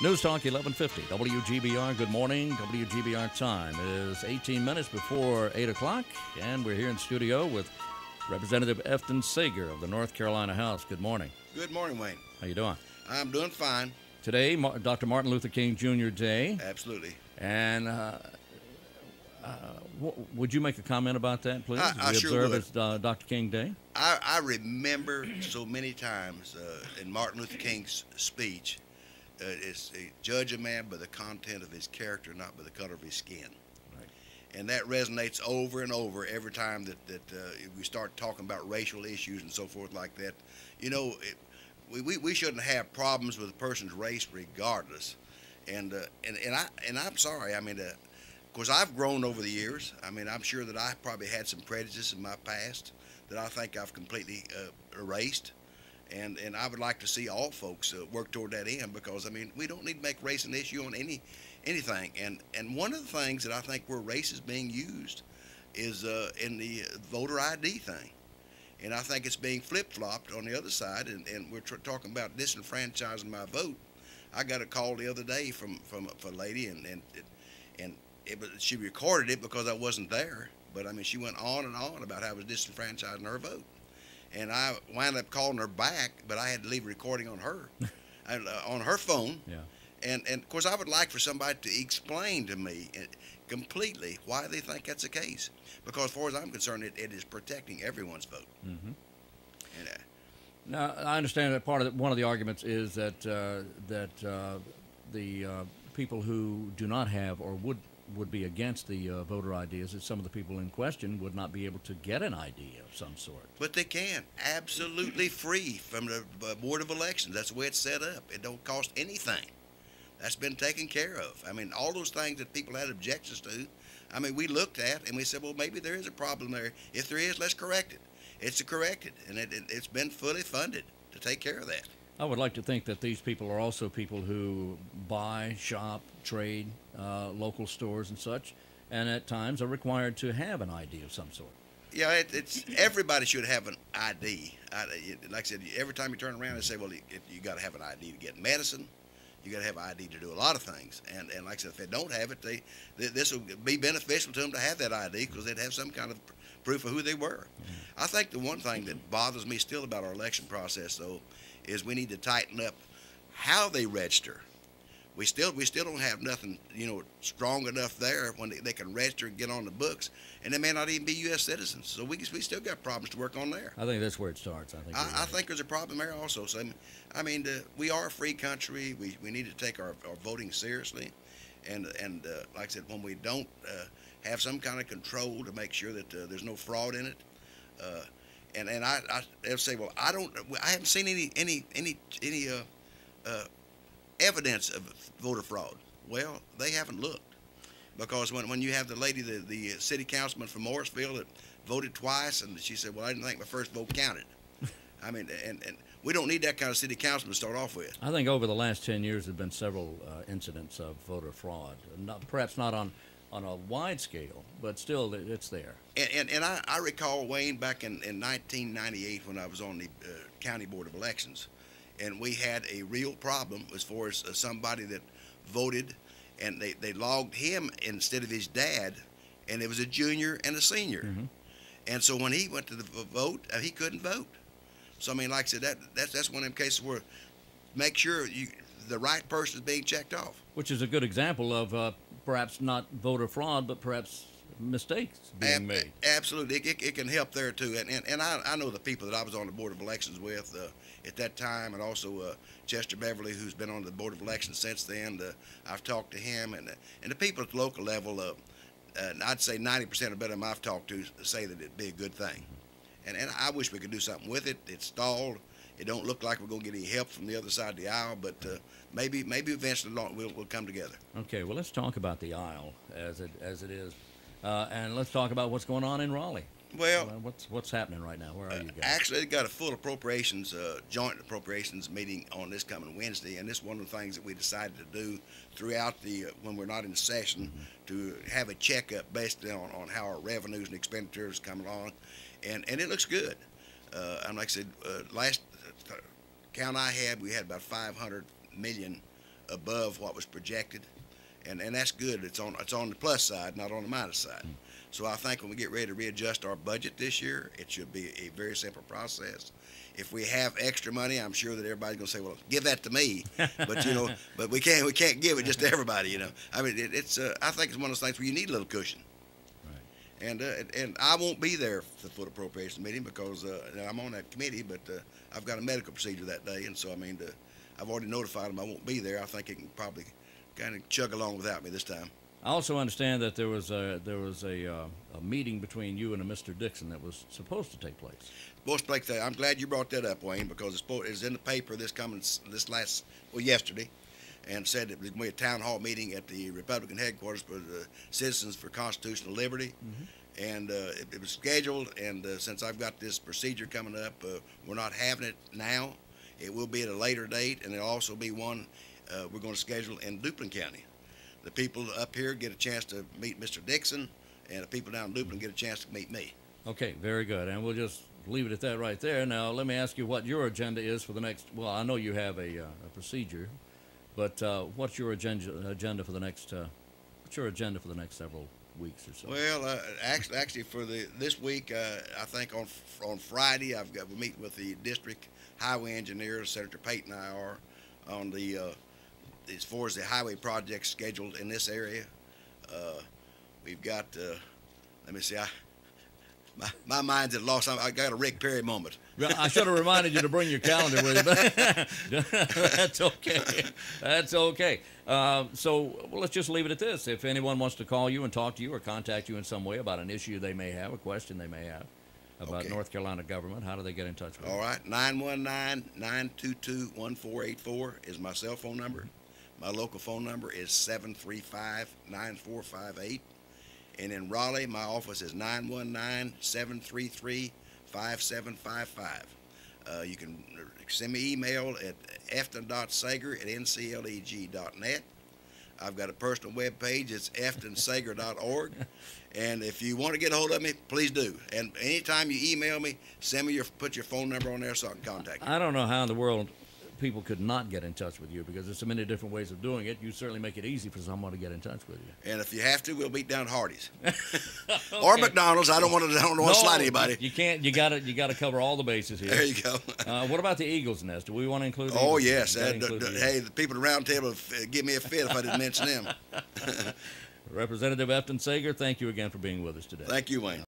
News Talk 1150 WGBR. Good morning. WGBR time is 18 minutes before 8 o'clock, and we're here in studio with Representative Efton Sager of the North Carolina House. Good morning. Good morning, Wayne. How you doing? I'm doing fine. Today, Dr. Martin Luther King Jr. Day. Absolutely. And would you make a comment about that, please? I we sure observe would. it's Dr. King Day. I remember so many times in Martin Luther King's speech, it's judge a man by the content of his character, not by the color of his skin. Right. And that resonates over and over every time that we start talking about racial issues and so forth like that. You know, we shouldn't have problems with a person's race regardless. And I'm sorry. I mean, of course, I've grown over the years. I mean, I'm sure that I probably had some prejudice in my past that I think I've completely erased. And I would like to see all folks work toward that end, because I mean, we don't need to make race an issue on anything. And one of the things that I think where race is being used is in the voter ID thing, and I think it's being flip-flopped on the other side. And we're talking about disenfranchising my vote. I got a call the other day from a lady, and she recorded it because I wasn't there. But I mean, she went on and on about how I was disenfranchising her vote. And I wound up calling her back, but I had to leave a recording on her, on her phone. Yeah. And of course, I would like for somebody to explain to me completely why they think that's the case. Because as far as I'm concerned, it is protecting everyone's vote. Mm-hmm. And, Now, I understand that one of the arguments is that the people who do not have or would be against the voter ID is that some of the people in question would not be able to get an ID of some sort. but they can, absolutely free from the Board of Elections. That's the way it's set up. It don't cost anything. That's been taken care of. I mean, all those things that people had objections to, I mean, we looked at and we said, well, maybe there is a problem there. If there is, let's correct it. It's corrected, and it's been fully funded to take care of that. I would like to think that these people are also people who buy, shop, trade, local stores and such, and at times are required to have an ID of some sort. Yeah, it's everybody should have an ID. Like I said, every time you turn around and say, well, you got to have an ID to get medicine. You got to have an ID to do a lot of things. And like I said, if they don't have it, this will be beneficial to them to have that ID, because they'd have some kind of proof of who they were. Mm-hmm. I think the one thing that bothers me still about our election process, though, is we need to tighten up how they register. We still don't have nothing, strong enough there when they can register and get on the books, and they may not even be U.S. citizens. So we still got problems to work on there. I think that's where it starts. I think there's a problem there also. So I mean, we are a free country. We need to take our voting seriously, and like I said, when we don't have some kind of control to make sure that there's no fraud in it. And they'll say, well, I haven't seen any evidence of voter fraud. Well, they haven't looked, because when you have the lady, the city councilman from Morrisville, that voted twice, and she said, well, I didn't think my first vote counted. I mean, and we don't need that kind of city councilman to start off with. I think over the last 10 years there have been several incidents of voter fraud, perhaps not on a wide scale, but still it's there. And I recall, Wayne, back in 1998 when I was on the County Board of Elections, and we had a real problem as far as somebody that voted, and they logged him instead of his dad, and it was a junior and a senior. Mm-hmm. And so when he went to the vote, he couldn't vote. So, I mean, like I said, that's one of them cases where make sure the right person is being checked off. Which is a good example of perhaps not voter fraud, but perhaps mistakes being made. Absolutely. It can help there, too. And I know the people that I was on the Board of Elections with at that time, and also Chester Beverly, who's been on the Board of Elections since then. I've talked to him, and the people at the local level, I'd say 90% of them I've talked to say that it'd be a good thing. And I wish we could do something with it. It's stalled. It don't look like we're going to get any help from the other side of the aisle, but maybe eventually we'll come together. Okay, well, let's talk about the aisle as it is, and let's talk about what's going on in Raleigh. Well, what's happening right now? Where are you guys? Actually, they got a full appropriations, joint appropriations meeting on this coming Wednesday, and this is one of the things that we decided to do throughout when we're not in session, mm-hmm. to have a checkup based on how our revenues and expenditures come along, and it looks good. And like I said, last count I had, we had about $500 million above what was projected, and that's good. It's on the plus side, not on the minus side. So I think when we get ready to readjust our budget this year, it should be a very simple process. If we have extra money, I'm sure that everybody's going to say, "Well, give that to me," but but we can't give it just to everybody. I mean, I think it's one of those things where you need a little cushion. And I won't be there for the appropriations meeting because I'm on that committee, but I've got a medical procedure that day, and so I mean, I've already notified them I won't be there. I think it can probably kind of chug along without me this time. I also understand that there was a meeting between you and a Mr. Dixon that was supposed to take place. I'm glad you brought that up, Wayne, because it's in the paper yesterday, and said it was going to be a town hall meeting at the Republican headquarters for the Citizens for Constitutional Liberty. And it was scheduled, and since I've got this procedure coming up, we're not having it now. It will be at a later date, and there'll also be one we're going to schedule in Duplin County. The people up here get a chance to meet Mr. Dixon, and the people down in Duplin get a chance to meet me. Okay, very good. And we'll just leave it at that right there. Now, let me ask you what your agenda is for the next, well, I know you have a procedure, but what's your agenda for the next, several weeks or so? Well, actually for this week, I think on Friday, we're meeting with the district highway engineer, Senator Payton and I are, on as far as the highway projects scheduled in this area. We've got, let me see, my mind's at loss. I got a Rick Perry moment. I should have reminded you to bring your calendar with you, but that's okay. That's okay. So let's just leave it at this. If anyone wants to call you and talk to you or contact you in some way about an issue they may have, a question they may have about North Carolina government, how do they get in touch with you? All right, 919-922-1484 is my cell phone number. My local phone number is 735-9458. And in Raleigh, my office is 919-733-5755. You can send me email at efton.sager@ncleg.net. I've got a personal web page. It's eftonsager.org. And if you want to get a hold of me, please do. And anytime you email me, put your phone number on there so I can contact you. I don't know how in the world people could not get in touch with you because there's so many different ways of doing it. You certainly make it easy for someone to get in touch with you. And if you have to, we'll meet down at Hardee's. Okay. Or McDonald's. I don't want to slide anybody. You can't. You got to cover all the bases here. There you go. What about the Eagle's Nest? Do we want to include the Oh, Eagle's yes. Nest? Hey, the people at the round table give me a fit if I didn't mention them. Representative Efton Sager, thank you again for being with us today. Thank you, Wayne.